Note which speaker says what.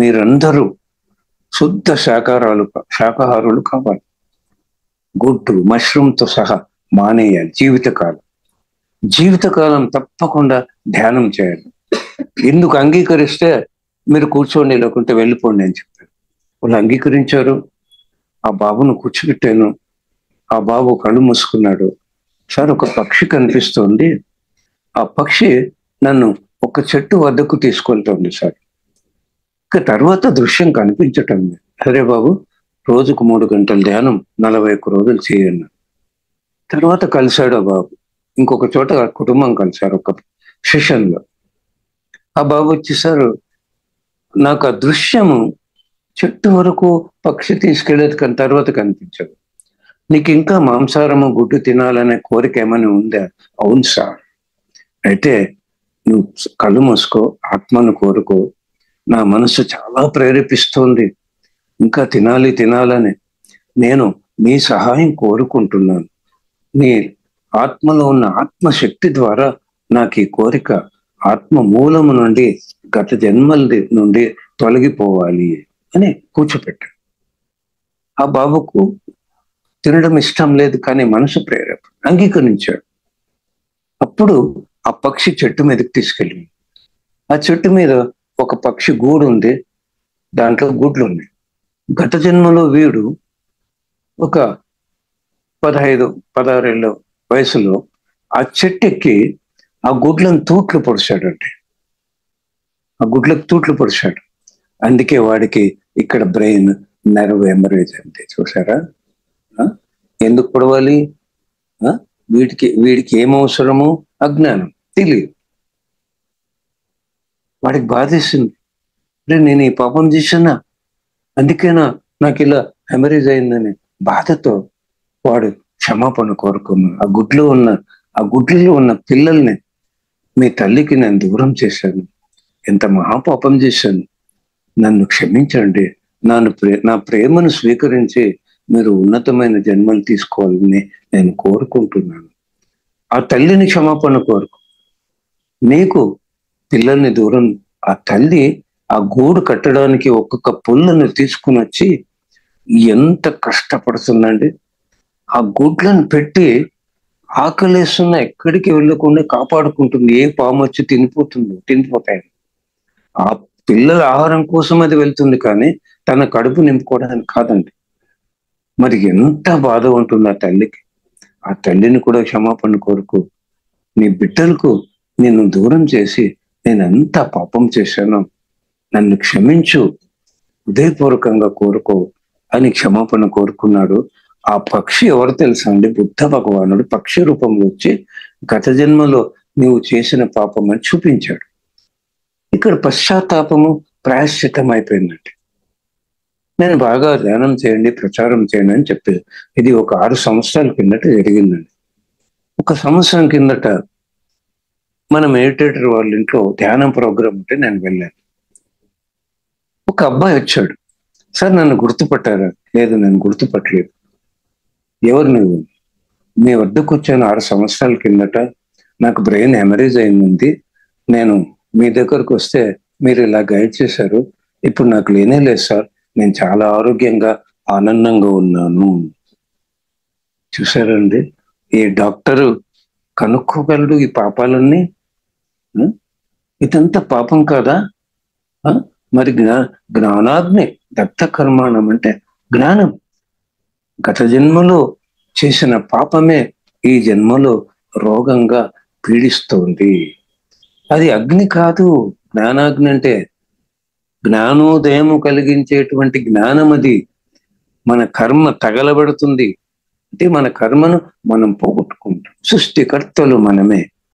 Speaker 1: మీరందరూ శుద్ధ శాకాహారులు కావాలి. గుడ్డు మష్రూమ్తో సహా మానేయాలి. జీవితకాలం తప్పకుండా ధ్యానం చేయాలి. ఎందుకు అంగీకరిస్తే మీరు కూర్చోండి, లేకుంటే వెళ్ళిపోండి అని చెప్పారు. వాళ్ళు అంగీకరించారు. ఆ బాబును కూర్చోబెట్టాను. ఆ బాబు కళ్ళు మూసుకున్నాడు. సార్, ఒక పక్షి కనిపిస్తోంది. ఆ పక్షి నన్ను ఒక చెట్టు వద్దకు తీసుకెళ్తోంది సార్. ఇక తర్వాత దృశ్యం కనిపించటం లేదు. సరే బాబు, రోజుకు 3 గంటల ధ్యానం 41 రోజులు చేయండి. తర్వాత కలిశాడు ఆ బాబు. ఇంకొక చోట కుటుంబం కలిశారు ఒక సెషన్లో. ఆ బాబు వచ్చి, సార్ నాకు ఆ దృశ్యము చెట్టు వరకు పక్షి తీసుకెళ్లేది కానీ తర్వాత కనిపించదు. నీకు ఇంకా మాంసారము గుడ్డు తినాలనే కోరిక ఏమైనా ఉందా? అవును సార్. అయితే నువ్వు కళ్ళు మూసుకో, ఆత్మను కోరుకో. నా మనసు చాలా ప్రేరేపిస్తోంది ఇంకా తినాలని. నేను మీ సహాయం కోరుకుంటున్నాను. మీ ఆత్మలో ఉన్న ఆత్మశక్తి ద్వారా నాకు ఈ కోరిక ఆత్మ మూలము నుండి, గత జన్మల నుండి తొలగిపోవాలి అని కూర్చోపెట్టాడు. ఆ బాబుకు తినడం ఇష్టం లేదు, కానీ మనసు అంగీకరించాడు. అప్పుడు ఆ పక్షి చెట్టు మీదకి తీసుకెళ్ళింది. ఆ చెట్టు మీద ఒక పక్షి గూడు ఉంది. దాంట్లో గుడ్లు ఉన్నాయి. గత జన్మలో వీడు ఒక 15-16 ఏళ్ళ వయసులో ఆ చెట్టు ఎక్కి ఆ గుడ్లను తూట్లు పొడిచాడంటే, ఆ గుడ్లకు తూట్లు పొడిచాడు. అందుకే వాడికి ఇక్కడ బ్రెయిన్ నెర్వ్ ఎమరేజ్ అంటే చూసారా. ఎందుకు పొడవాలి? వీడికి ఏం అవసరమో అజ్ఞానం తెలియదు. వాడికి బాధేసింది. నేను ఈ పాపం చేశానా, అందుకేనా నాకు ఇలా హెమరేజ్ అయిందని బాధతో వాడు క్షమాపణ కోరుకున్నాడు. ఆ గుడ్లలో ఉన్న పిల్లల్ని మీ తల్లికి నేను దూరం చేశాను, ఎంత మహాపాపం చేశాను, నన్ను క్షమించండి, నా ప్రేమను స్వీకరించి మీరు ఉన్నతమైన జన్మలు తీసుకోవాలని నేను కోరుకుంటున్నాను. ఆ తల్లిని క్షమాపణ కోరుకు. నీకు పిల్లల్ని దూరం, ఆ తల్లి ఆ గూడు కట్టడానికి ఒక్కొక్క పుల్లను తీసుకుని వచ్చి ఎంత కష్టపడుతుందండి. ఆ గుడ్లను పెట్టి ఆకలేస్తున్నా ఎక్కడికి వెళ్ళకుండా కాపాడుకుంటుంది. ఏ పాము వచ్చి తినిపోతాయి. ఆ పిల్లల ఆహారం కోసం అది వెళ్తుంది, కానీ తన కడుపు నింపుకోవడానికి కాదండి. మరి ఎంత బాధ ఉంటుంది ఆ తల్లికి. ఆ తల్లిని కూడా క్షమాపణ కోరుకో. నీ బిడ్డలకు నిన్ను దూరం చేసి నేను ఎంత పాపం చేశానో నన్ను క్షమించు, హృదయపూర్వకంగా కోరుకో అని క్షమాపణ కోరుకున్నాడు. ఆ పక్షి ఎవరు తెలుసా అండి? బుద్ధ భగవానుడు పక్షి రూపంలో వచ్చి గత జన్మలో నీవు చేసిన పాపం అని చూపించాడు. ఇక్కడ పశ్చాత్తాపము ప్రాయశ్చిత్తం అయిపోయిందండి. నేను బాగా ధ్యానం చేయండి, ప్రచారం చేయండి అని చెప్పేది. ఇది ఒక 6 సంవత్సరాల కిందట జరిగిందండి. 1 సంవత్సరం కిందట మన మెడిటేటర్ వాళ్ళ ఇంట్లో ధ్యానం ప్రోగ్రామ్ ఉంటే నేను వెళ్ళాను. ఒక అబ్బాయి వచ్చాడు. సార్, నన్ను గుర్తుపట్టారా? లేదు, నేను గుర్తుపట్టలేదు. ఎవరు నువ్వు? మీ వద్దకు వచ్చాను 6 సంవత్సరాల కిందట. నాకు బ్రెయిన్ హెమరేజ్ అయింది. నేను మీ దగ్గరకు వస్తే మీరు ఇలా గైడ్ చేశారు. ఇప్పుడు నాకు లేనే లేదు సార్, నేను చాలా ఆరోగ్యంగా ఆనందంగా ఉన్నాను. చూసారండి, ఈ డాక్టరు కనుక్కోగలడు ఈ పాపాలన్నీ? ఇదంతా పాపం కాదా? మరి జ్ఞానాగ్ని దత్త కర్మాణం అంటే జ్ఞానం. గత జన్మలో చేసిన పాపమే ఈ జన్మలో రోగంగా పీడిస్తోంది. అది అగ్ని కాదు. జ్ఞానాగ్ని అంటే జ్ఞానోదయము కలిగించేటువంటి జ్ఞానం. అది మన కర్మ తగలబడుతుంది అంటే మన కర్మను మనం పోగొట్టుకుంటాం. సృష్టికర్తలు మనమే.